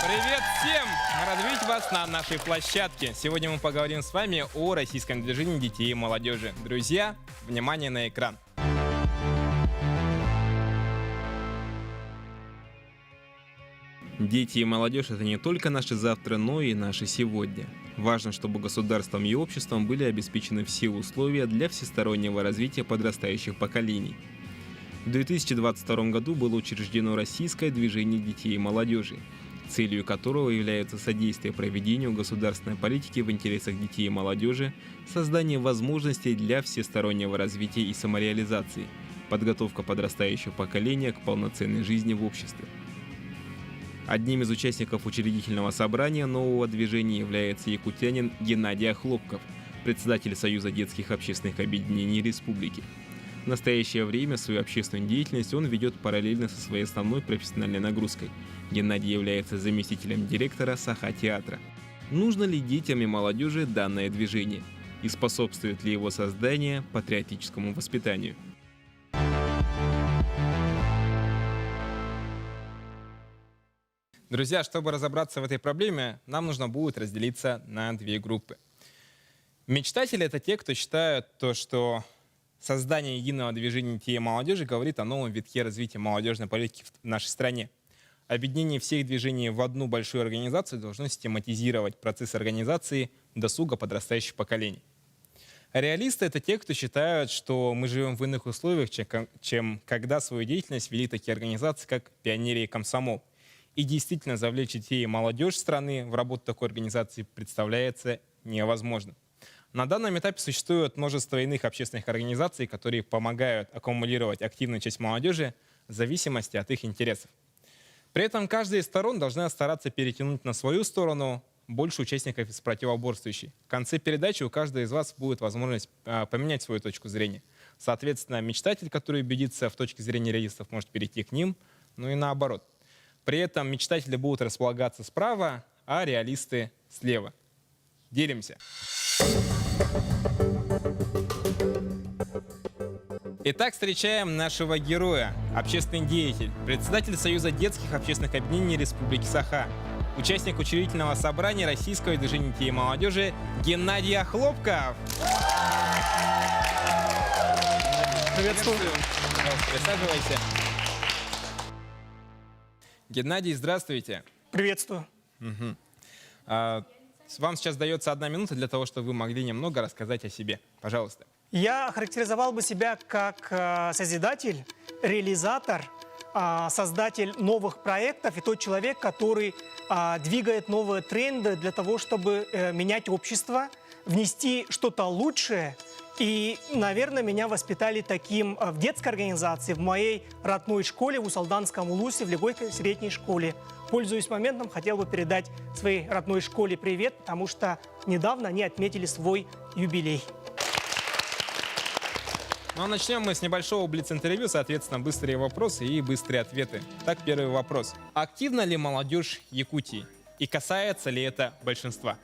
Привет всем! Мы рады видеть вас на нашей площадке. Сегодня мы поговорим с вами о российском движении детей и молодежи. Друзья, внимание на экран. Дети и молодежь – это не только наше завтра, но и наше сегодня. Важно, чтобы государством и обществом были обеспечены все условия для всестороннего развития подрастающих поколений. В 2022 году было учреждено Российское движение детей и молодежи, целью которого является содействие проведению государственной политики в интересах детей и молодежи, создание возможностей для всестороннего развития и самореализации, подготовка подрастающего поколения к полноценной жизни в обществе. Одним из участников учредительного собрания нового движения является якутянин Геннадий Охлопков, председатель Союза детских общественных объединений Республики. В настоящее время свою общественную деятельность он ведет параллельно со своей основной профессиональной нагрузкой. Геннадий является заместителем директора Саха-театра. Нужно ли детям и молодежи данное движение? И способствует ли его создание патриотическому воспитанию? Друзья, чтобы разобраться в этой проблеме, нам нужно будет разделиться на две группы. Мечтатели – это те, кто считают то, что создание единого движения детей и молодежи говорит о новом витке развития молодежной политики в нашей стране. Объединение всех движений в одну большую организацию должно систематизировать процесс организации досуга подрастающих поколений. Реалисты – это те, кто считают, что мы живем в иных условиях, чем когда свою деятельность вели такие организации, как «Пионерия» и «Комсомол». И действительно завлечь детей и молодежь страны в работу такой организации представляется невозможным. На данном этапе существует множество иных общественных организаций, которые помогают аккумулировать активную часть молодежи в зависимости от их интересов. При этом каждая из сторон должна стараться перетянуть на свою сторону больше участников из противоборствующей. В конце передачи у каждого из вас будет возможность поменять свою точку зрения. Соответственно, мечтатель, который убедится в точке зрения реалистов, может перейти к ним, ну и наоборот. При этом мечтатели будут располагаться справа, а реалисты слева. Делимся. Итак, встречаем нашего героя, общественный деятель, председатель Союза детских общественных объединений Республики Саха, участник учредительного собрания Российского движения детей и молодежи Геннадий Охлопков. Приветствую. Присаживайся. Геннадий, здравствуйте. Приветствую. Вам сейчас дается 1 минута для того, чтобы вы могли немного рассказать о себе. Пожалуйста. Я характеризовал бы себя как созидатель, реализатор, создатель новых проектов и тот человек, который двигает новые тренды для того, чтобы менять общество, внести что-то лучшее. И, наверное, меня воспитали таким в детской организации, в моей родной школе, в Усалданском Улусе, в Легойской средней школе. Пользуясь моментом, хотел бы передать своей родной школе привет, потому что недавно они отметили свой юбилей. Ну, а начнем мы с небольшого блиц-интервью, соответственно, быстрые вопросы и быстрые ответы. Так, первый вопрос. Активна ли молодежь Якутии? И касается ли это большинства?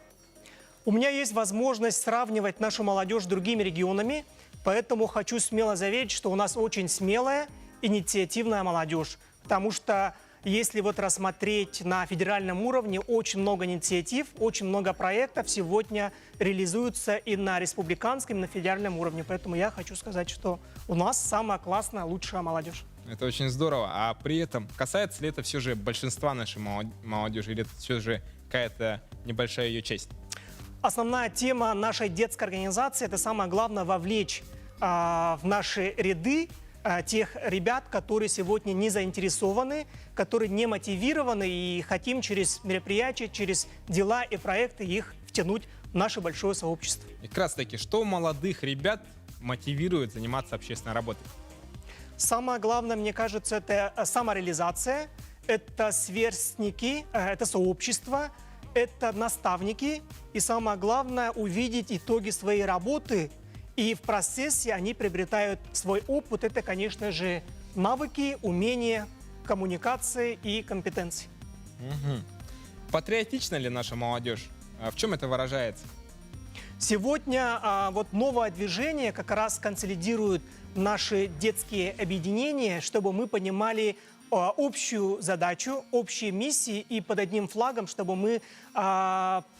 У меня есть возможность сравнивать нашу молодежь с другими регионами, поэтому хочу смело заверить, что у нас очень смелая, инициативная молодежь. Потому что если вот рассмотреть на федеральном уровне, очень много инициатив, очень много проектов сегодня реализуются и на республиканском, и на федеральном уровне. Поэтому я хочу сказать, что у нас самая классная, лучшая молодежь. Это очень здорово. А при этом касается ли это все же большинства нашей молодежи, или это все же какая-то небольшая ее часть? Основная тема нашей детской организации – это самое главное вовлечь в наши ряды тех ребят, которые сегодня не заинтересованы, которые не мотивированы, и хотим через мероприятия, через дела и проекты их втянуть в наше большое сообщество. И как раз таки, что молодых ребят мотивирует заниматься общественной работой? Самое главное, мне кажется, это самореализация, это сверстники, это сообщество, это наставники. И самое главное, увидеть итоги своей работы. И в процессе они приобретают свой опыт. Это, конечно же, навыки, умения, коммуникации и компетенции. Патриотична ли наша молодежь? В чем это выражается? Сегодня вот новое движение как раз консолидирует наши детские объединения, чтобы мы понимали общую задачу, общие миссии и под одним флагом, чтобы мы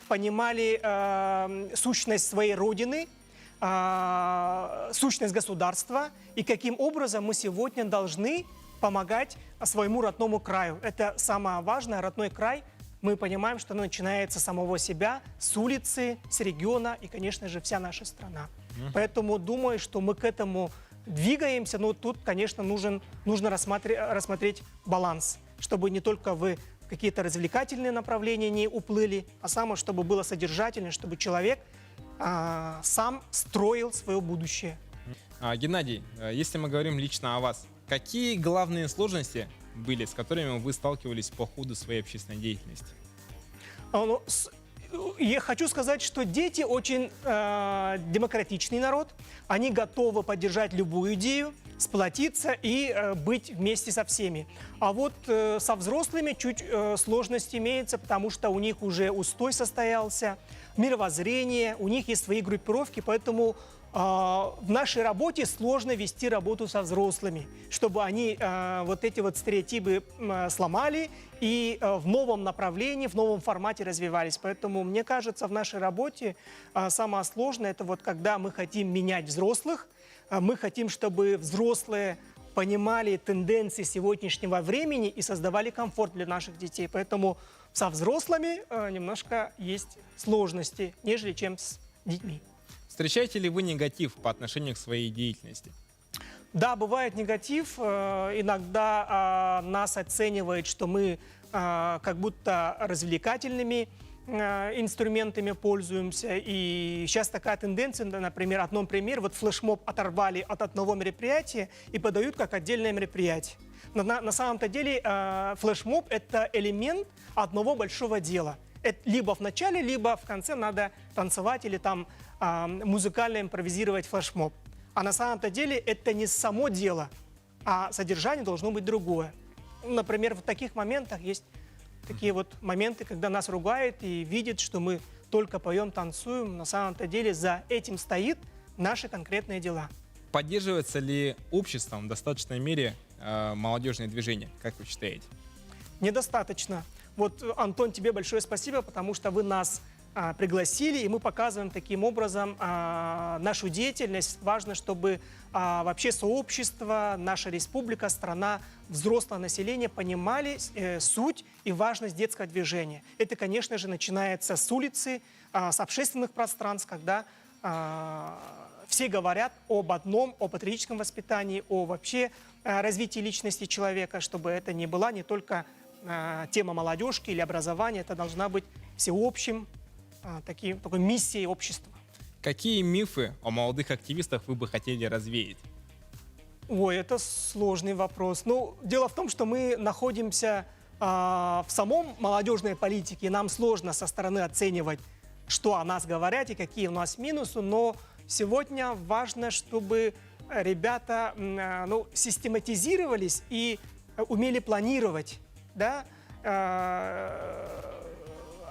понимали сущность своей Родины, сущность государства и каким образом мы сегодня должны помогать своему родному краю. Это самое важное, родной край. Мы понимаем, что оно начинается с самого себя, с улицы, с региона и, конечно же, вся наша страна. Поэтому думаю, что мы к этому двигаемся, но тут, конечно, нужно рассмотреть баланс, чтобы не только вы в какие-то развлекательные направления не уплыли, а самое, чтобы было содержательно, чтобы человек сам строил свое будущее. Геннадий, если мы говорим лично о вас, какие главные сложности были, с которыми вы сталкивались по ходу своей общественной деятельности? Я хочу сказать, что дети очень демократичный народ. Они готовы поддержать любую идею, сплотиться и быть вместе со всеми. А вот со взрослыми чуть сложность имеется, потому что у них уже устой состоялся, мировоззрение, у них есть свои группировки, поэтому в нашей работе сложно вести работу со взрослыми, чтобы они вот эти вот стереотипы сломали и в новом направлении, в новом формате развивались. Поэтому, мне кажется, в нашей работе самое сложное – это вот когда мы хотим менять взрослых, мы хотим, чтобы взрослые понимали тенденции сегодняшнего времени и создавали комфорт для наших детей. Поэтому со взрослыми немножко есть сложности, нежели чем с детьми. Встречаете ли вы негатив по отношению к своей деятельности? Да, бывает негатив. Иногда нас оценивает, что мы как будто развлекательными инструментами пользуемся. И сейчас такая тенденция, например, одном примере, вот флешмоб оторвали от одного мероприятия и подают как отдельное мероприятие. На самом-то деле флешмоб – это элемент одного большого дела. Это либо в начале, либо в конце надо танцевать или там музыкально импровизировать флешмоб. А на самом-то деле это не само дело, а содержание должно быть другое. Например, в таких моментах есть такие вот моменты, когда нас ругают и видят, что мы только поем, танцуем. На самом-то деле за этим стоит наши конкретные дела. Поддерживается ли обществом в достаточной мере молодежные движения, как вы считаете? Недостаточно. Вот, Антон, тебе большое спасибо, потому что вы нас пригласили, и мы показываем таким образом нашу деятельность. Важно, чтобы вообще сообщество, наша республика, страна, взрослое население понимали суть и важность детского движения. Это, конечно же, начинается с улицы, с общественных пространств, когда все говорят об одном, о патриотическом воспитании, о вообще развитии личности человека, чтобы это не была не только тема молодежки или образования, это должна быть всеобщим такой миссией общества. Какие мифы о молодых активистах вы бы хотели развеять? Ой, это сложный вопрос. Ну, дело в том, что мы находимся в самом молодежной политике, и нам сложно со стороны оценивать, что о нас говорят и какие у нас минусы, но сегодня важно, чтобы ребята систематизировались и умели планировать, да?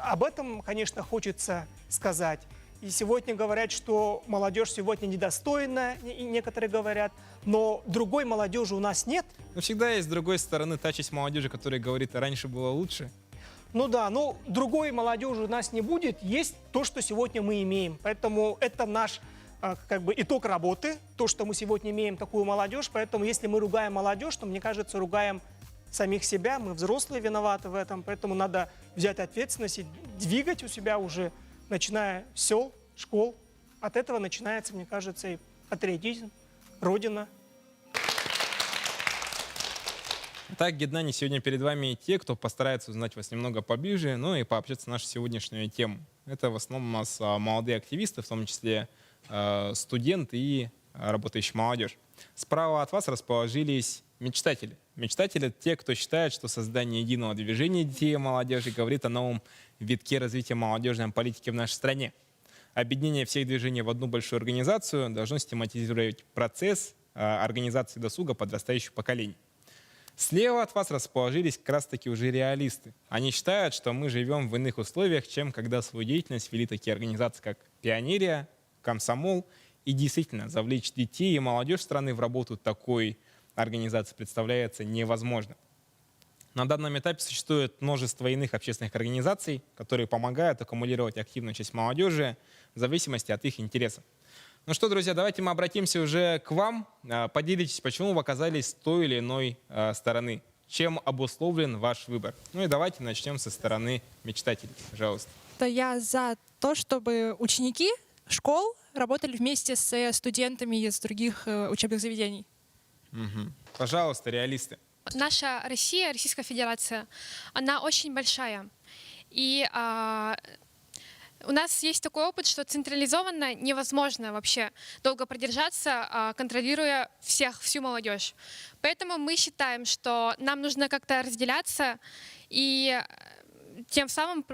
Об этом, конечно, хочется сказать. И сегодня говорят, что молодежь сегодня недостойна, и некоторые говорят, но другой молодежи у нас нет. Но всегда есть с другой стороны та часть молодежи, которая говорит, раньше было лучше. Ну да, но другой молодежи у нас не будет, есть то, что сегодня мы имеем. Поэтому это наш итог работы, то, что мы сегодня имеем такую молодежь. Поэтому если мы ругаем молодежь, то, мне кажется, ругаем самих себя, мы взрослые виноваты в этом, поэтому надо взять ответственность и двигать у себя уже, начиная с сел, школ. От этого начинается, мне кажется, и патриотизм, Родина. Так, Геннадий, сегодня перед вами те, кто постарается узнать вас немного поближе, ну и пообщаться на нашу сегодняшнюю тему. Это в основном у нас молодые активисты, в том числе студенты и работающая молодежь. Справа от вас расположились мечтатели. Мечтатели — это те, кто считает, что создание единого движения детей и молодежи говорит о новом витке развития молодежной политики в нашей стране. Объединение всех движений в одну большую организацию должно систематизировать процесс организации досуга подрастающих поколений. Слева от вас расположились как раз-таки уже реалисты. Они считают, что мы живем в иных условиях, чем когда свою деятельность вели такие организации, как «Пионерия», «Комсомол». И действительно, завлечь детей и молодежь страны в работу такой организации представляется невозможно. На данном этапе существует множество иных общественных организаций, которые помогают аккумулировать активную часть молодежи в зависимости от их интересов. Ну что, друзья, давайте мы обратимся уже к вам. Поделитесь, почему вы оказались с той или иной стороны. Чем обусловлен ваш выбор? Ну и давайте начнем со стороны мечтателей. Пожалуйста. То я за то, чтобы ученики школ работали вместе с студентами из других учебных заведений. Мгм. Пожалуйста, реалисты. Наша Россия, Российская Федерация, она очень большая. И у нас есть такой опыт, что централизованно невозможно вообще долго продержаться, контролируя всю молодежь. Поэтому мы считаем, что нам нужно как-то разделяться и тем самым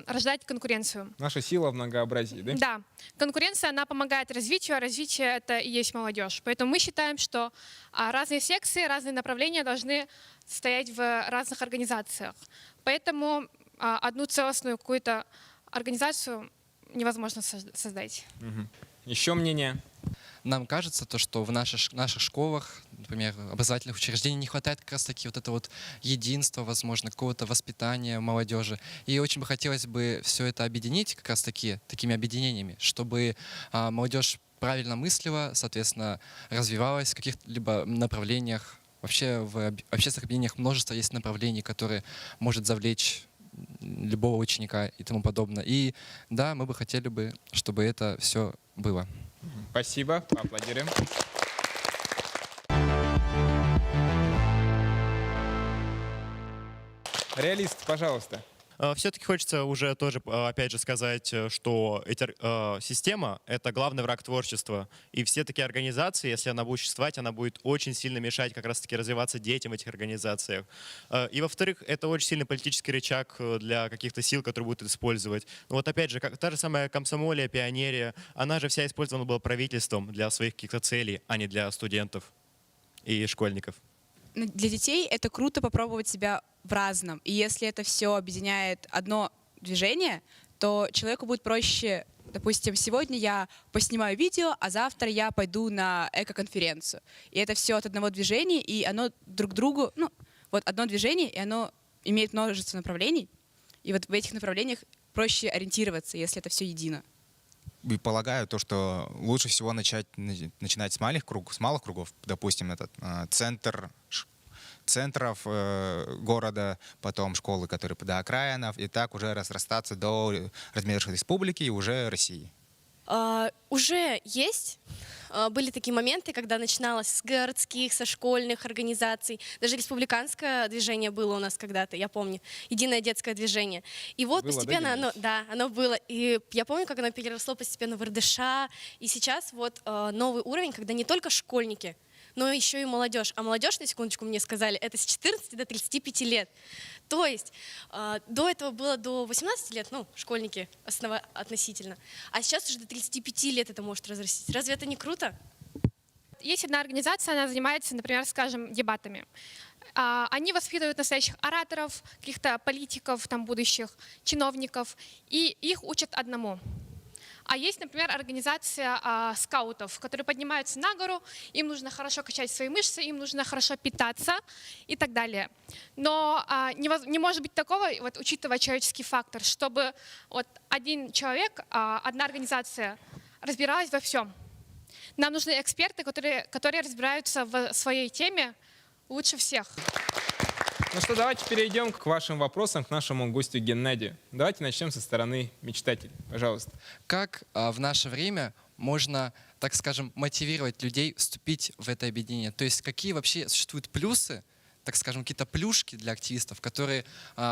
рождать конкуренцию. Наша сила в многообразии, да? Да, конкуренция, она помогает развитию, а развитие — это и есть молодежь. Поэтому мы считаем, что разные секции, разные направления должны стоять в разных организациях. Поэтому одну целостную какую-то организацию невозможно создать. Мгм. Еще мнение? Нам кажется, то, что в наших школах, например, образовательных учреждениях не хватает как раз-таки вот этого вот единства, возможно, какого-то воспитания молодежи. И очень бы хотелось бы все это объединить как раз-таки такими объединениями, чтобы молодежь правильно мыслила, соответственно, развивалась в каких-либо направлениях. Вообще в общественных объединениях множество есть направлений, которые может завлечь любого ученика и тому подобное. И да, мы бы хотели бы, чтобы это все было. Спасибо. Поаплодируем. Реалист, пожалуйста. Все-таки хочется уже тоже, опять же, сказать, что система — это главный враг творчества. И все такие организации, если она будет существовать, она будет очень сильно мешать как раз-таки развиваться детям в этих организациях. И, во-вторых, это очень сильный политический рычаг для каких-то сил, которые будут использовать. Но вот опять же, та же самая комсомолия, пионерия, она же вся использована была правительством для своих каких-то целей, а не для студентов и школьников. Для детей это круто попробовать себя в разном. И если это все объединяет одно движение, то человеку будет проще. Допустим, сегодня я поснимаю видео, а завтра я пойду на эко-конференцию. И это все от одного движения, и оно друг другу, вот одно движение, и оно имеет множество направлений. И вот в этих направлениях проще ориентироваться, если это все едино. И полагаю, то, что лучше всего начинать с малых кругов, допустим, этот центров города, потом школы, которые до окраинов, и так уже разрастаться до размеров республики и уже России. Уже есть. Были такие моменты, когда начиналось с городских, со школьных организаций. Даже республиканское движение было у нас когда-то, я помню. Единое детское движение. И вот Было, постепенно да, оно было. И я помню, как оно переросло постепенно в РДШ. И сейчас вот новый уровень, когда не только школьники, но еще и молодежь. А молодежь, на секундочку, мне сказали, это с 14 до 35 лет. То есть до этого было до 18 лет, школьники относительно, а сейчас уже до 35 лет это может разрастись. Разве это не круто? Есть одна организация, она занимается, например, скажем, дебатами. Они воспитывают настоящих ораторов, каких-то политиков, там, будущих чиновников, и их учат одному. А есть, например, организация скаутов, которые поднимаются на гору, им нужно хорошо качать свои мышцы, им нужно хорошо питаться и так далее. Но не может быть такого, вот, учитывая человеческий фактор, чтобы вот, один человек, одна организация разбиралась во всем. Нам нужны эксперты, которые разбираются в своей теме лучше всех. Ну что, давайте перейдем к вашим вопросам, к нашему гостю Геннадию. Давайте начнем со стороны мечтателей. Пожалуйста. Как в наше время можно, так скажем, мотивировать людей вступить в это объединение? То есть какие вообще существуют плюсы, так скажем, какие-то плюшки для активистов, которые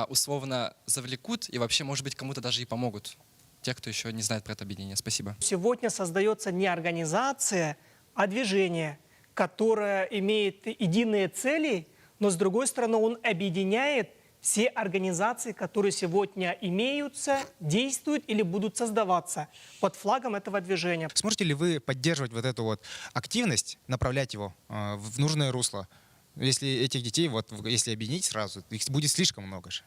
условно завлекут и вообще, может быть, кому-то даже и помогут? Те, кто еще не знает про это объединение. Спасибо. Сегодня создается не организация, а движение, которое имеет единые цели, но с другой стороны он объединяет все организации, которые сегодня имеются, действуют или будут создаваться под флагом этого движения. Сможете ли вы поддерживать вот эту вот активность, направлять его в нужное русло? Если этих детей, если объединить сразу, их будет слишком много же.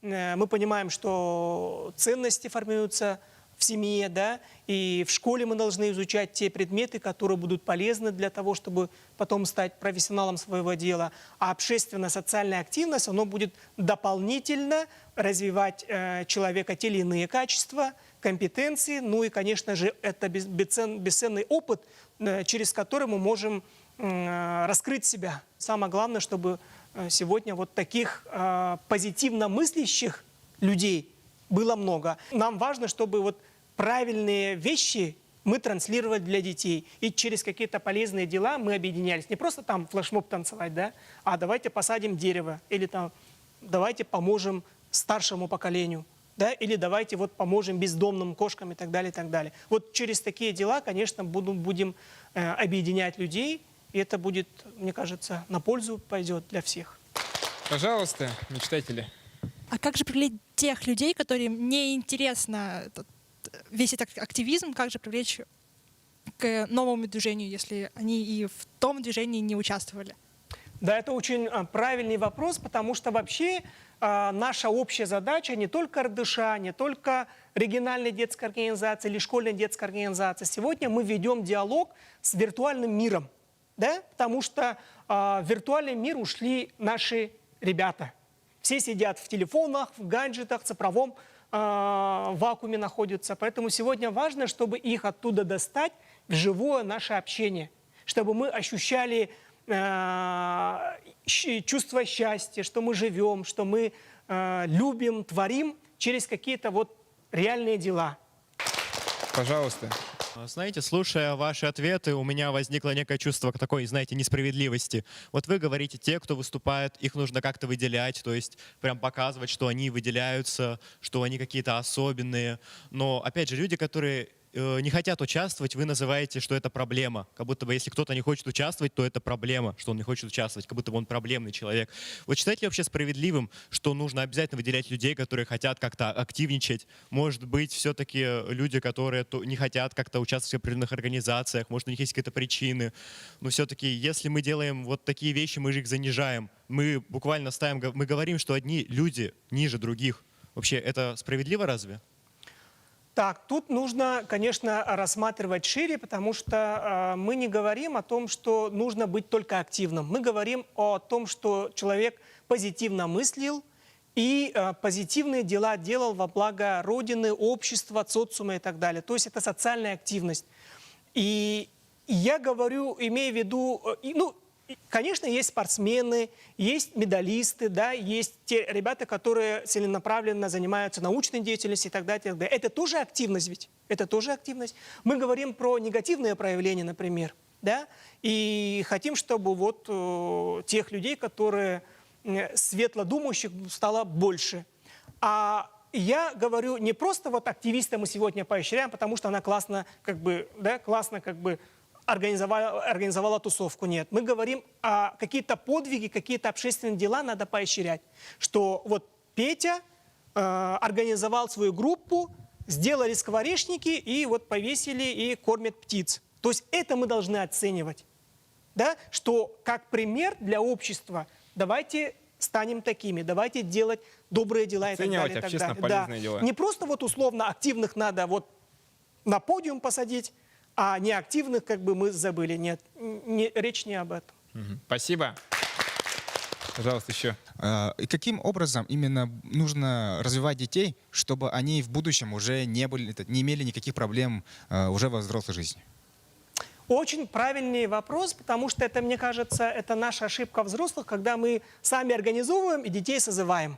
Мы понимаем, что ценности формируются в семье, да, и в школе мы должны изучать те предметы, которые будут полезны для того, чтобы потом стать профессионалом своего дела. А общественно-социальная активность, она будет дополнительно развивать человека те или иные качества, компетенции, ну и, конечно же, это бесценный опыт, через который мы можем раскрыть себя. Самое главное, чтобы сегодня вот таких позитивно мыслящих людей было много. Нам важно, чтобы вот правильные вещи мы транслировали для детей. И через какие-то полезные дела мы объединялись. Не просто там флешмоб танцевать, да, а давайте посадим дерево, или там давайте поможем старшему поколению, да, или давайте вот поможем бездомным кошкам и так далее, и так далее. Вот через такие дела, конечно, будем объединять людей, и это будет, мне кажется, на пользу пойдет для всех. Пожалуйста, мечтатели. А как же привлечь тех людей, которым не интересно весь этот активизм, как же привлечь к новому движению, если они и в том движении не участвовали? Да, это очень правильный вопрос, потому что вообще наша общая задача не только РДШ, не только региональной детской организации или школьной детской организации. Сегодня мы ведем диалог с виртуальным миром, да? Потому что в виртуальный мир ушли наши ребята. Все сидят в телефонах, в гаджетах, в цифровом вакууме находятся. Поэтому сегодня важно, чтобы их оттуда достать в живое наше общение, чтобы мы ощущали чувство счастья, что мы живем, что мы любим, творим через какие-то вот реальные дела. Пожалуйста. Знаете, слушая ваши ответы, у меня возникло некое чувство такой, знаете, несправедливости. Вот вы говорите, те, кто выступает, их нужно как-то выделять, то есть прям показывать, что они выделяются, что они какие-то особенные. Но, опять же, люди, которые не хотят участвовать, вы называете, что это проблема. Как будто бы, если кто-то не хочет участвовать, то это проблема, что он не хочет участвовать, как будто бы он проблемный человек. Вот считаете ли вообще справедливым, что нужно обязательно выделять людей, которые хотят как-то активничать? Может быть, все-таки люди, которые не хотят как-то участвовать в определенных организациях, может, у них есть какие-то причины. Но все-таки, если мы делаем вот такие вещи, мы же их занижаем. Мы буквально мы говорим, что одни люди ниже других. Вообще, это справедливо разве? Так, тут нужно, конечно, рассматривать шире, потому что мы не говорим о том, что нужно быть только активным. Мы говорим о том, что человек позитивно мыслил и позитивные дела делал во благо Родины, общества, социума и так далее. То есть это социальная активность. И я говорю, имея в виду, конечно, есть спортсмены, есть медалисты, да, есть те ребята, которые целенаправленно занимаются научной деятельностью и так далее, и так далее. Это тоже активность ведь, это тоже активность. Мы говорим про негативные проявления, например, да, и хотим, чтобы вот тех людей, которые светлодумающих, стало больше. А я говорю, не просто вот активиста мы сегодня поощряем, потому что она классно, организовала тусовку. Нет. Мы говорим о какие-то подвиги, какие-то общественные дела надо поощрять. Что вот Петя организовал свою группу, сделали скворечники и вот повесили и кормят птиц. То есть это мы должны оценивать. Да? Что как пример для общества давайте станем такими, давайте делать добрые дела и так далее. Оценивать общественно полезные дела. Не просто вот условно активных надо вот на подиум посадить, а неактивных как бы мы забыли. Нет, речь не об этом. Спасибо. Пожалуйста, еще. И каким образом именно нужно развивать детей, чтобы они в будущем уже не имели никаких проблем уже во взрослой жизни? Очень правильный вопрос, потому что это, мне кажется, это наша ошибка взрослых, когда мы сами организовываем и детей созываем.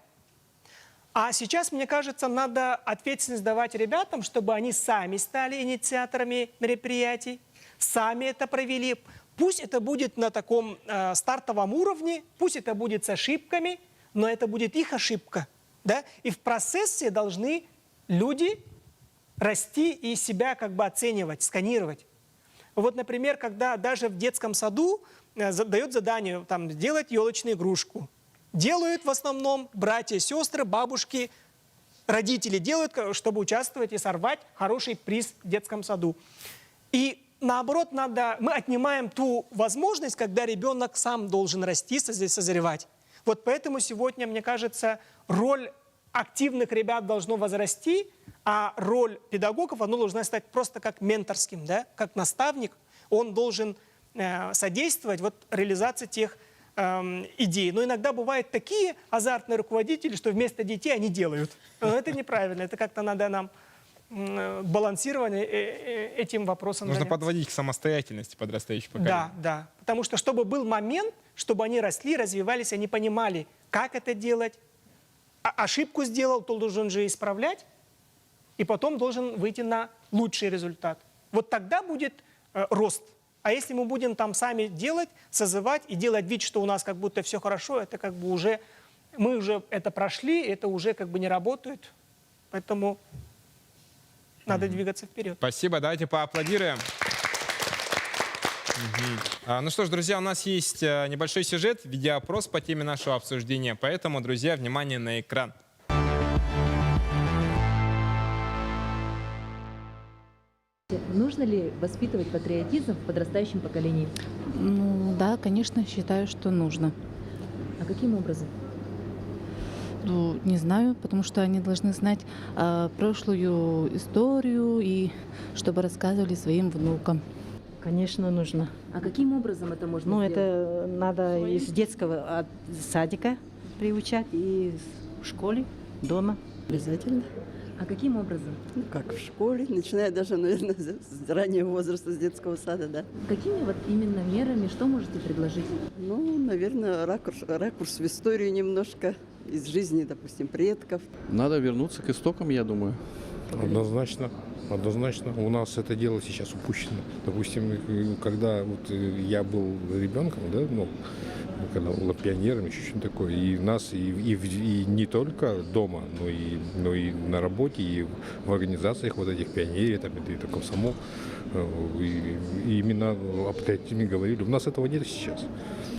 А сейчас, мне кажется, надо ответственность давать ребятам, чтобы они сами стали инициаторами мероприятий, сами это провели. Пусть это будет на таком стартовом уровне, пусть это будет с ошибками, но это будет их ошибка. Да? И в процессе должны люди расти и себя как бы оценивать, сканировать. Вот, например, когда даже в детском саду дает задание там, сделать елочную игрушку. Делают в основном братья, сестры, бабушки, родители делают, чтобы участвовать и сорвать хороший приз в детском саду. И наоборот, мы отнимаем ту возможность, когда ребенок сам должен расти, созревать. Вот поэтому сегодня, мне кажется, роль активных ребят должна возрасти, А роль педагогов, она должна стать просто как менторским, да? Как наставник. Он должен содействовать вот, реализации тех идей. Но иногда бывают такие азартные руководители, что вместо детей они делают. Но это неправильно. Это как-то надо нам балансирование этим вопросом Нужно заняться. подводить к самостоятельности подрастающего поколения. Да, да. Потому что, чтобы был момент, чтобы они росли, развивались, они понимали, как это делать. Ошибку сделал, то должен же исправлять, и потом должен выйти на лучший результат. Вот тогда будет рост. А если мы будем там сами делать, созывать и делать вид, что у нас как будто все хорошо, это как бы уже, мы уже это прошли, это уже как бы не работает. Поэтому надо двигаться вперед. Спасибо, давайте поаплодируем. Ну что ж, друзья, у нас есть небольшой сюжет, видеоопрос по теме нашего обсуждения. Поэтому, друзья, внимание на экран. Нужно ли воспитывать патриотизм в подрастающем поколении? Ну да, конечно, считаю, что нужно. А каким образом? Ну, не знаю, потому что они должны знать прошлую историю и чтобы рассказывали своим внукам. Конечно, нужно. А каким образом это можно Ну, сделать? это надо из детского садика приучать и в школе, дома. Обязательно. А каким образом? Ну, как в школе, начиная даже, наверное, с раннего возраста, с детского сада, да. Какими вот именно мерами, что можете предложить? Ну, наверное, ракурс в историю немножко, из жизни, допустим, предков. Надо вернуться к истокам, я думаю. Однозначно. Однозначно. У нас это дело сейчас упущено. Допустим, когда вот я был ребенком, да, ну, когда был пионером, еще что-то такое, и нас, и не только дома, но и на работе, и в организациях вот этих пионерий, там, и комсомол, и именно о патриотизме говорили. У нас этого нет сейчас.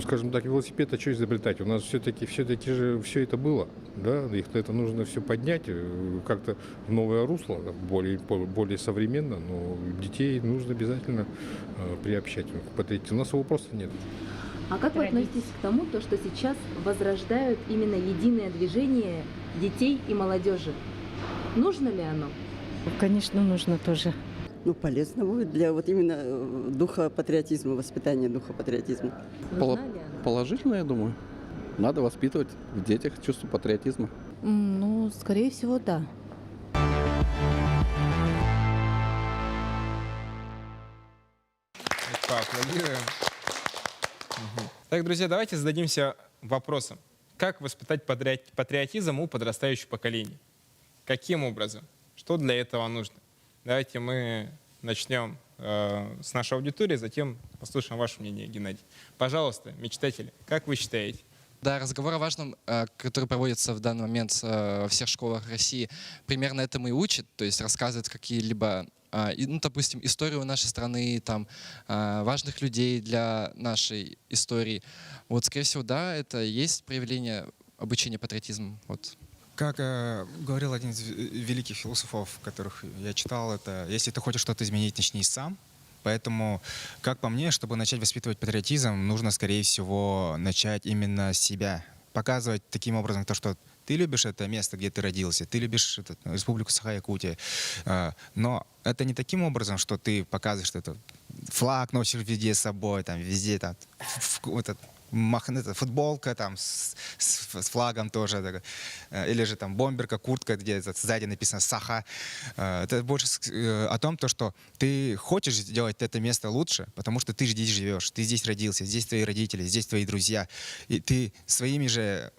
Скажем так, велосипед, а что изобретать? У нас все-таки же все это было, да, это нужно все поднять как-то в новое русло, более современно, но детей нужно обязательно приобщать к патриотизму. У нас его просто нет. А как вы относитесь к тому, что сейчас возрождают именно единое движение детей и молодежи? Нужно ли оно? Конечно, нужно тоже. Ну, полезно будет для вот именно духа патриотизма, воспитания духа патриотизма. Нужна ли она? Положительно, я думаю. Надо воспитывать в детях чувство патриотизма. Ну, скорее всего, да. Поаплодируем. Так, друзья, давайте зададимся вопросом. Как воспитать патриотизм у подрастающего поколения? Каким образом? Что для этого нужно? Давайте мы начнем с нашей аудитории, затем послушаем ваше мнение, Геннадий. Пожалуйста, мечтатели, как вы считаете? Да, разговор о важном, который проводится в данный момент во всех школах России, примерно этому и учит, то есть рассказывает какие-либо, ну, допустим, историю нашей страны, там, важных людей для нашей истории. Вот, скорее всего, да, это и есть проявление обучения патриотизму. Вот. Как говорил один из великих философов, которых я читал, это «если ты хочешь что-то изменить, начни сам». Поэтому, как по мне, чтобы начать воспитывать патриотизм, нужно, скорее всего, начать именно с себя. Показывать таким образом то, что ты любишь это место, где ты родился, ты любишь республику Саха-Якутия. Но это не таким образом, что ты показываешь, что это флаг носишь везде с собой, там, везде там, футболка там с флагом тоже, или же там бомберка, куртка, где сзади написано «Саха». Это больше о том, что ты хочешь сделать это место лучше, потому что ты здесь живешь, ты здесь родился, здесь твои родители, здесь твои друзья, и ты своими же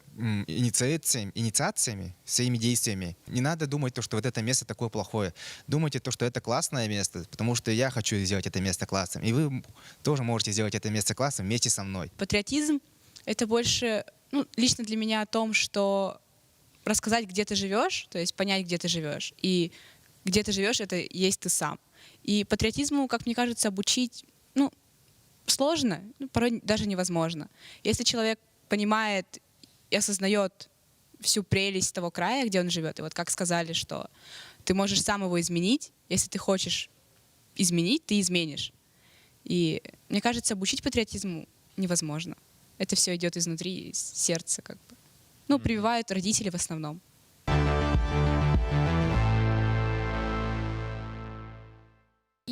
инициациями, своими действиями. Не надо думать, что вот это место такое плохое. Думайте, что это классное место, потому что я хочу сделать это место классным. И вы тоже можете сделать это место классным вместе со мной. Патриотизм — это больше, ну, лично для меня о том, что рассказать, где ты живешь, то есть понять, где ты живешь. И где ты живешь — это есть ты сам. И патриотизму, как мне кажется, обучить, ну, сложно, порой даже невозможно. Если человек понимает и осознает всю прелесть того края, где он живет. И вот как сказали, что ты можешь сам его изменить. Если ты хочешь изменить, ты изменишь. И мне кажется, обучить патриотизму невозможно. Это все идет изнутри, из сердца, как бы. Ну, прививают родители в основном.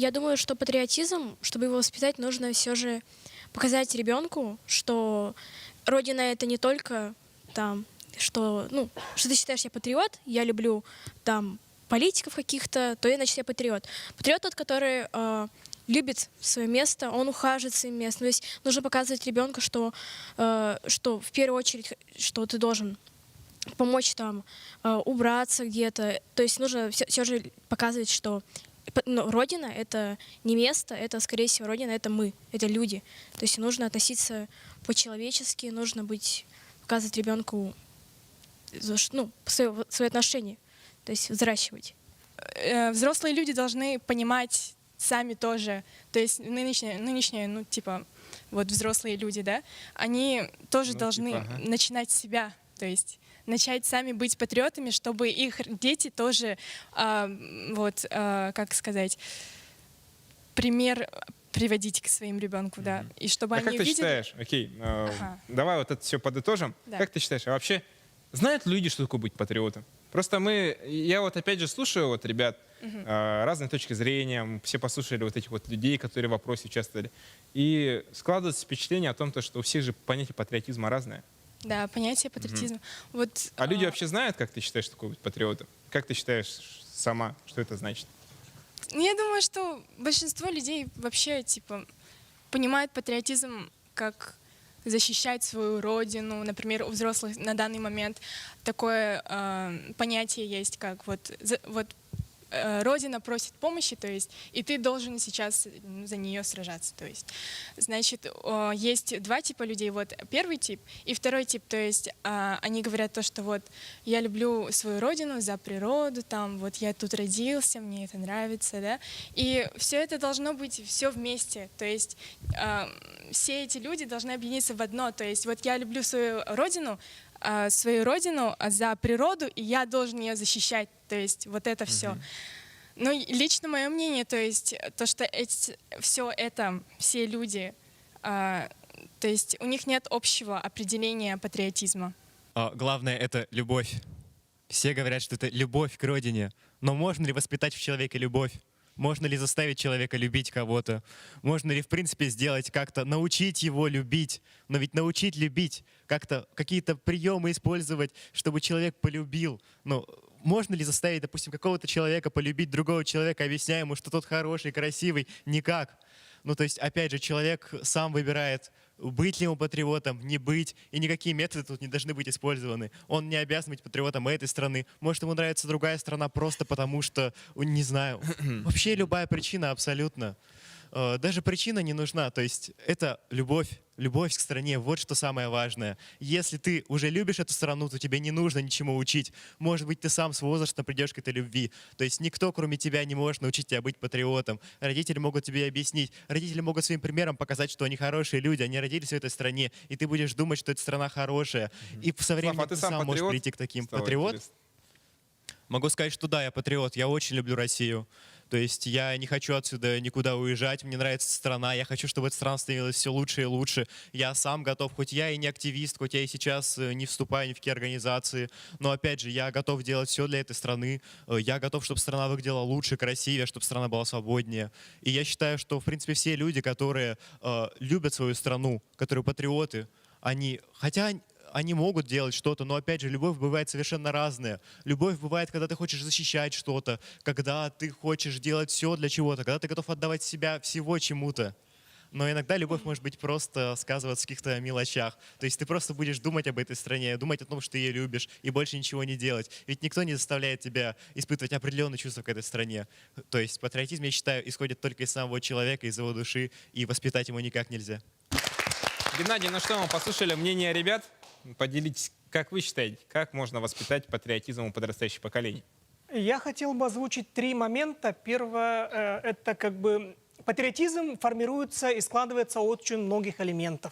я думаю, что патриотизм, чтобы его воспитать, нужно все же показать ребенку, что Родина — это не только там, что, ну, что ты считаешь, я патриот, я люблю там политиков каких-то, то я, значит, я патриот. Патриот тот, который любит свое место, он ухаживает своим местом. То есть нужно показывать ребенку, что в первую очередь, что ты должен помочь там убраться где-то. То есть нужно все же показывать, что Родина — это не место, это, скорее всего, Родина — это мы, это люди. То есть нужно относиться по-человечески, нужно показывать ребенку свои отношения, то есть взращивать. Взрослые люди должны понимать сами тоже, то есть нынешние, ну, типа, вот взрослые люди, да, они тоже должны начинать с себя, то есть начать сами быть патриотами, чтобы их дети тоже, как сказать, пример приводить к своим ребенку, да, и чтобы они как ты видели... считаешь, давай вот это все подытожим, Да. как ты считаешь, а вообще знают люди, что такое быть патриотом? Просто я вот опять же слушаю вот ребят, разные точки зрения, все послушали вот этих вот людей, которые в вопросе участвовали, и складывается впечатление о том, что у всех же понятие патриотизма разное. Да, понятие патриотизма. Вот, А люди вообще знают, как ты считаешь, что такое быть патриотом? Как ты считаешь сама, что это значит? я думаю, что большинство людей вообще, типа, понимают патриотизм как защищать свою родину. Например, у взрослых на данный момент такое понятие есть, как вот Родина просит помощи, то есть, и ты должен сейчас за нее сражаться. То есть, значит, есть два типа людей. Вот первый тип и второй тип. То есть, они говорят то, что вот я люблю свою родину за природу, там, вот я тут родился, мне это нравится, да. И все это должно быть все вместе. То есть, все эти люди должны объединиться в одно. То есть, вот я люблю свою родину за природу, и я должен ее защищать. То есть вот это все. Ну, лично мое мнение, то есть то, что все люди, то есть у них нет общего определения патриотизма. Главное — это любовь. Все говорят, что это любовь к родине. Но можно ли воспитать в человеке любовь? Можно ли заставить человека любить кого-то? Можно ли, в принципе, сделать как-то, научить его любить? Но ведь научить любить, как-то какие-то приемы использовать, чтобы человек полюбил. Ну, можно ли заставить, допустим, какого-то человека полюбить другого человека, объясняя ему, что тот хороший, красивый? Никак. Ну, то есть, опять же, человек сам выбирает, быть ли ему патриотом, не быть, и никакие методы тут не должны быть использованы. Он не обязан быть патриотом этой страны. Может, ему нравится другая страна просто потому, что, не знаю, вообще любая причина абсолютно. Даже причина не нужна, то есть это любовь к стране, вот что самое важное. Если ты уже любишь эту страну, то тебе не нужно ничему учить. Может быть, ты сам с возрастом придешь к этой любви. То есть никто, кроме тебя, не может научить тебя быть патриотом. Родители могут тебе объяснить, родители могут своим примером показать, что они хорошие люди, они родились в этой стране, и ты будешь думать, что эта страна хорошая. И со временем ты сам можешь прийти к таким. Патриот? Могу сказать, что да, я патриот, я очень люблю Россию. То есть я не хочу отсюда никуда уезжать, мне нравится страна, я хочу, чтобы эта страна становилась все лучше и лучше. Я сам готов, хоть я и не активист, хоть я и сейчас не вступаю ни в какие организации, но опять же, я готов делать все для этой страны, я готов, чтобы страна выглядела лучше, красивее, чтобы страна была свободнее. И я считаю, что, в принципе, все люди, которые любят свою страну, которые патриоты, они могут делать что-то, но, опять же, любовь бывает совершенно разная. Любовь бывает, когда ты хочешь защищать что-то, когда ты хочешь делать все для чего-то, когда ты готов отдавать себя всего чему-то. Но иногда любовь может быть просто сказываться в каких-то мелочах. То есть ты просто будешь думать об этой стране, думать о том, что ты ее любишь, и больше ничего не делать. Ведь никто не заставляет тебя испытывать определенные чувства к этой стране. То есть патриотизм, я считаю, исходит только из самого человека, из его души, и воспитать ему никак нельзя. Геннадий, ну что, мы послушали мнение ребят. Поделитесь, как вы считаете, как можно воспитать патриотизм у подрастающих поколений? Я хотел бы озвучить 3 момента. Первое, это как бы патриотизм формируется и складывается от очень многих элементов.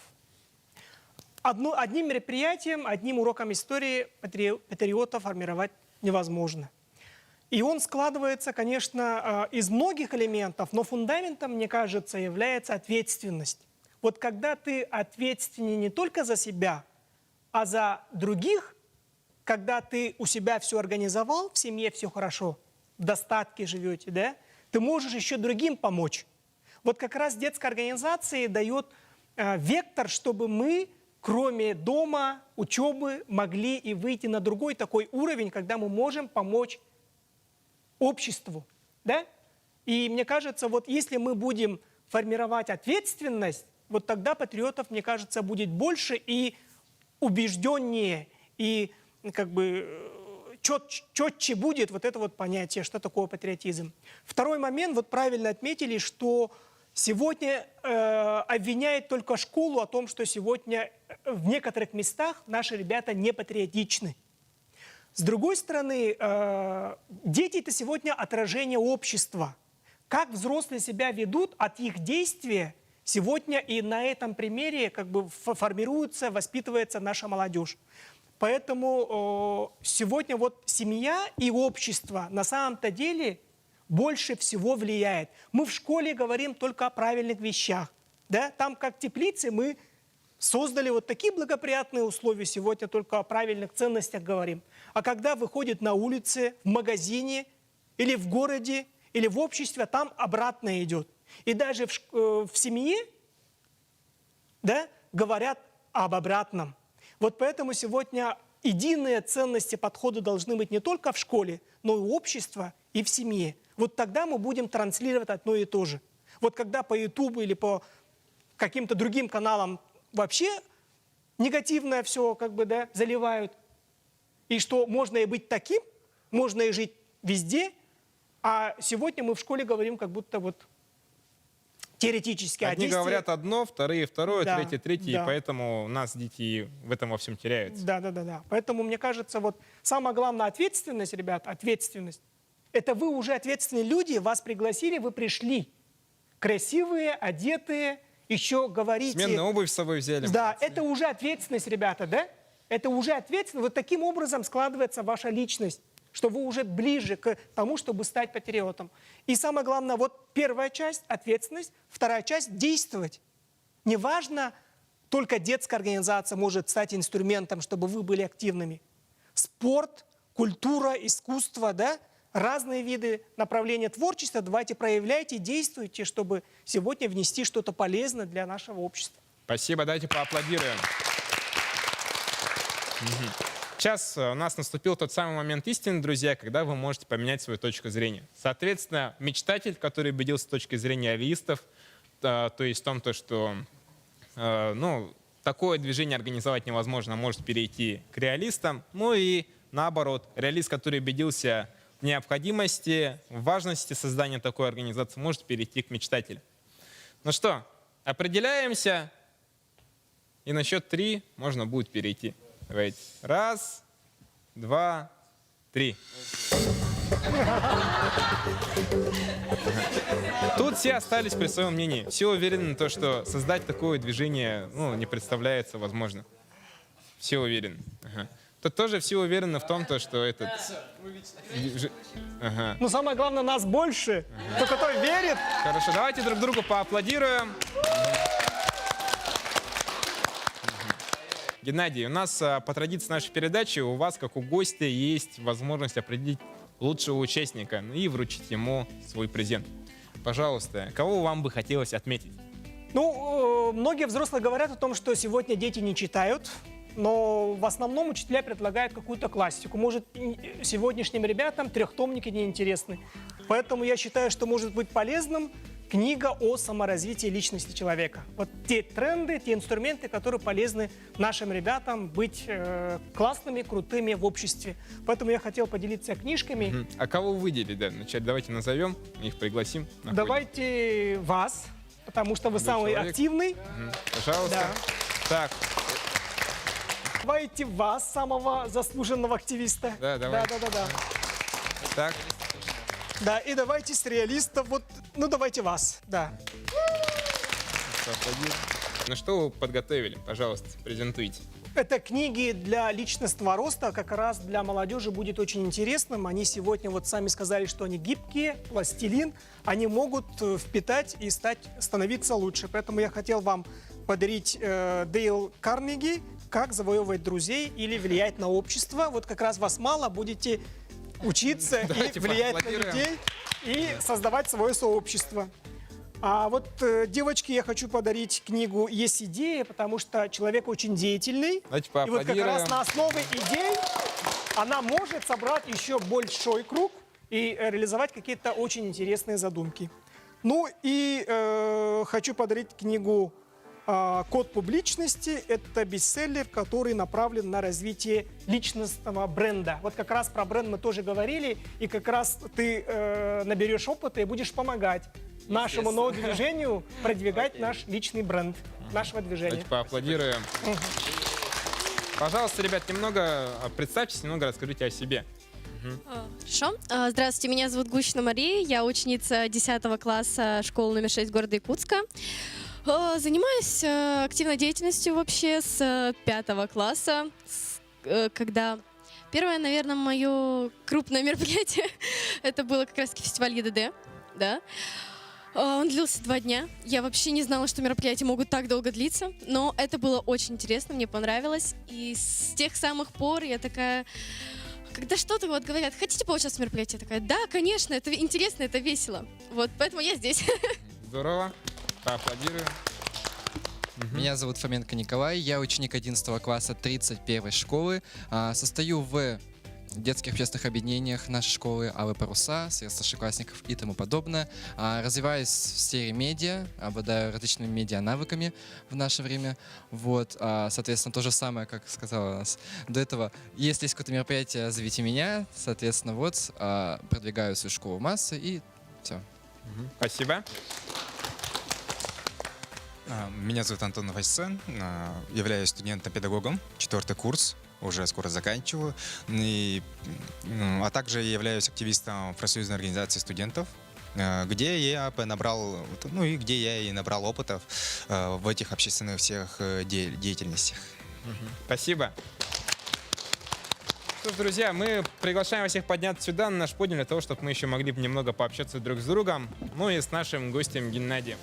Одним мероприятием, одним уроком истории патриота формировать невозможно. И он складывается, конечно, из многих элементов, но фундаментом, мне кажется, является ответственность. Вот когда ты ответственен не только за себя, а за других, когда ты у себя все организовал, в семье все хорошо, в достатке живете, да, ты можешь еще другим помочь. Вот как раз детская организация дает вектор, чтобы мы, кроме дома, учебы, могли и выйти на другой такой уровень, когда мы можем помочь обществу. Да? И мне кажется, вот если мы будем формировать ответственность, вот тогда патриотов, мне кажется, будет больше и убежденнее, и как бы четче будет вот это вот понятие, что такое патриотизм. Второй момент, вот правильно отметили, что сегодня обвиняют только школу о том, что сегодня в некоторых местах наши ребята не патриотичны. С другой стороны, дети – это сегодня отражение общества. Как взрослые себя ведут от их действия, сегодня и на этом примере как бы формируется, воспитывается наша молодежь. Поэтому сегодня вот семья и общество на самом-то деле больше всего влияет. Мы в школе говорим только о правильных вещах. Да? Там, как теплицы, мы создали вот такие благоприятные условия, сегодня только о правильных ценностях говорим. А когда выходит на улице, в магазине, или в городе, или в обществе, там обратно идет. И даже в семье, да, говорят об обратном. Вот поэтому сегодня единые ценности, подходы должны быть не только в школе, но и в обществе, и в семье. Вот тогда мы будем транслировать одно и то же. Вот когда по YouTube или по каким-то другим каналам вообще негативное все как бы, да, заливают, и что можно и быть таким, можно и жить везде, а сегодня мы в школе говорим как будто вот теоретически. Одни говорят одно, вторые второе, Да, третье, да. и поэтому у нас дети в этом во всем теряются. Да. Поэтому, мне кажется, вот самая главная ответственность, ребят, ответственность. Это вы уже ответственные люди, вас пригласили, вы пришли. Красивые, одетые, еще говорите... Сменную обувь с собой взяли. Да, это уже ответственность, ребята, да? Это уже ответственность. Вот таким образом складывается ваша личность, что вы уже ближе к тому, чтобы стать патриотом. И самое главное, вот первая часть – ответственность, вторая часть – действовать. Неважно, только детская организация может стать инструментом, чтобы вы были активными. Спорт, культура, искусство, да? Разные виды направления творчества. Давайте проявляйте, действуйте, чтобы сегодня внести что-то полезное для нашего общества. Спасибо, давайте поаплодируем. Сейчас у нас наступил тот самый момент истины, друзья, когда вы можете поменять свою точку зрения. Соответственно, мечтатель, который убедился с точки зрения реалистов, то есть в том, что такое движение организовать невозможно, может перейти к реалистам. Ну и наоборот, реалист, который убедился в необходимости, в важности создания такой организации, может перейти к мечтателю. Ну что, определяемся, и на счет 3 можно будет перейти. Давайте. 1, 2, 3. Тут все остались при своем мнении. Все уверены в том, что создать такое движение не представляется возможным. Все уверены. Ага. Тут тоже все уверены в том, что этот... Ага. Но самое главное, нас больше. Кто верит. Хорошо, давайте друг другу поаплодируем. Геннадий, у нас по традиции нашей передачи у вас, как у гостя, есть возможность определить лучшего участника и вручить ему свой презент. Пожалуйста, кого вам бы хотелось отметить? Ну, многие взрослые говорят о том, что сегодня дети не читают, но в основном учителя предлагают какую-то классику. Может, сегодняшним ребятам трехтомники неинтересны. Поэтому я считаю, что может быть полезным книга о саморазвитии личности человека. Вот те тренды, те инструменты, которые полезны нашим ребятам быть классными, крутыми в обществе. Поэтому я хотел поделиться книжками. А кого выделить? Да? Вначале давайте назовем, их пригласим. Давайте вас, потому что вы самый активный. Пожалуйста. Да. Так. Давайте вас, самого заслуженного активиста. Да, давай. Да. Так. Да, и давайте с реалистов, вот, давайте вас, да. Ну что вы подготовили? Пожалуйста, презентуйте. Это книги для личностного роста, как раз для молодежи будет очень интересным. Они сегодня вот сами сказали, что они гибкие, пластилин, они могут впитать и становиться лучше. Поэтому я хотел вам подарить Дейл Карнеги «Как завоевывать друзей или влиять на общество». Вот как раз вас мало, будете учиться и влиять на людей. и создавать свое сообщество. А вот девочке я хочу подарить книгу «Есть идея», потому что человек очень деятельный. Давайте И вот как раз поаплодируем. на основе идей она может собрать еще большой круг и реализовать какие-то очень интересные задумки. Ну и хочу подарить книгу «Код публичности». Это бестселлер, который направлен на развитие личностного бренда. Вот как раз про бренд мы тоже говорили, и как раз ты наберешь опыта и будешь помогать нашему новому движению продвигать наш личный бренд нашего движения. Давайте поаплодируем. Пожалуйста, ребят, немного представьтесь, немного расскажите о себе. Хорошо. Здравствуйте, меня зовут Гущина Мария, я ученица 10 класса школы номер 6 города Якутска. Занимаюсь активной деятельностью вообще с 5 класса, когда первое, наверное, мое крупное мероприятие, это было как раз фестиваль ЕДД, да. Он длился 2 дня. Я вообще не знала, что мероприятия могут так долго длиться, но это было очень интересно, мне понравилось. И с тех самых пор я такая, когда что-то вот говорят, хотите поучаствовать в мероприятии? Я такая, да, конечно, это интересно, это весело. Вот, поэтому я здесь. Здорово. Поаплодируем. Меня зовут Фоменко Николай, я ученик 11 класса 31 школы, состою в детских общественных объединениях нашей школы «Алые паруса», «Союз старшеклассников» и тому подобное. Развиваюсь в сфере медиа, обладаю различными медиа-навыками в наше время. Вот, соответственно, то же самое, как сказала нас до этого. Если есть какое-то мероприятие, зовите меня. Соответственно, вот, продвигаю свою школу в массы и все. Спасибо. Меня зовут Антон Васьцен, являюсь студентом-педагогом, 4-й курс, уже скоро заканчиваю. А также являюсь активистом профсоюзной организации студентов, где я набрал, где я и набрал опытов в этих общественных всех деятельностях. Спасибо. Что ж, друзья, мы приглашаем всех подняться сюда, на наш подиум, для того, чтобы мы еще могли немного пообщаться друг с другом, ну и с нашим гостем Геннадием.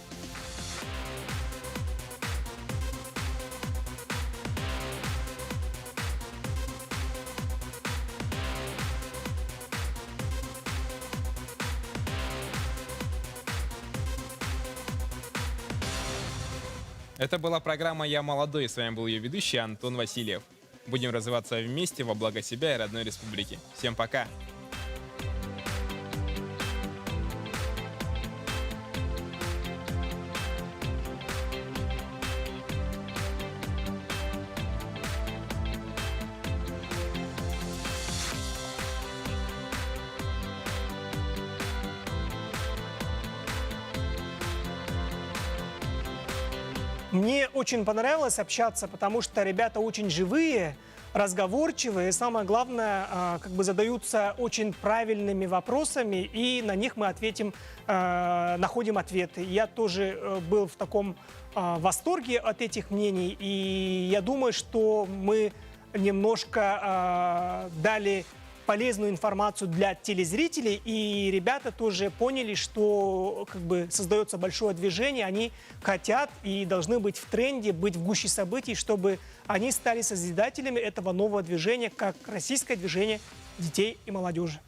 Это была программа «Я молодой». С вами был ее ведущий Антон Васильев. Будем развиваться вместе во благо себя и родной республики. Всем пока! Мне очень понравилось общаться, потому что ребята очень живые, разговорчивые, и самое главное, задаются очень правильными вопросами, и на них мы находим ответы. Я тоже был в таком восторге от этих мнений, и я думаю, что мы немножко дали полезную информацию для телезрителей, и ребята тоже поняли, что создается большое движение, они хотят и должны быть в тренде, быть в гуще событий, чтобы они стали созидателями этого нового движения, как российское движение детей и молодежи.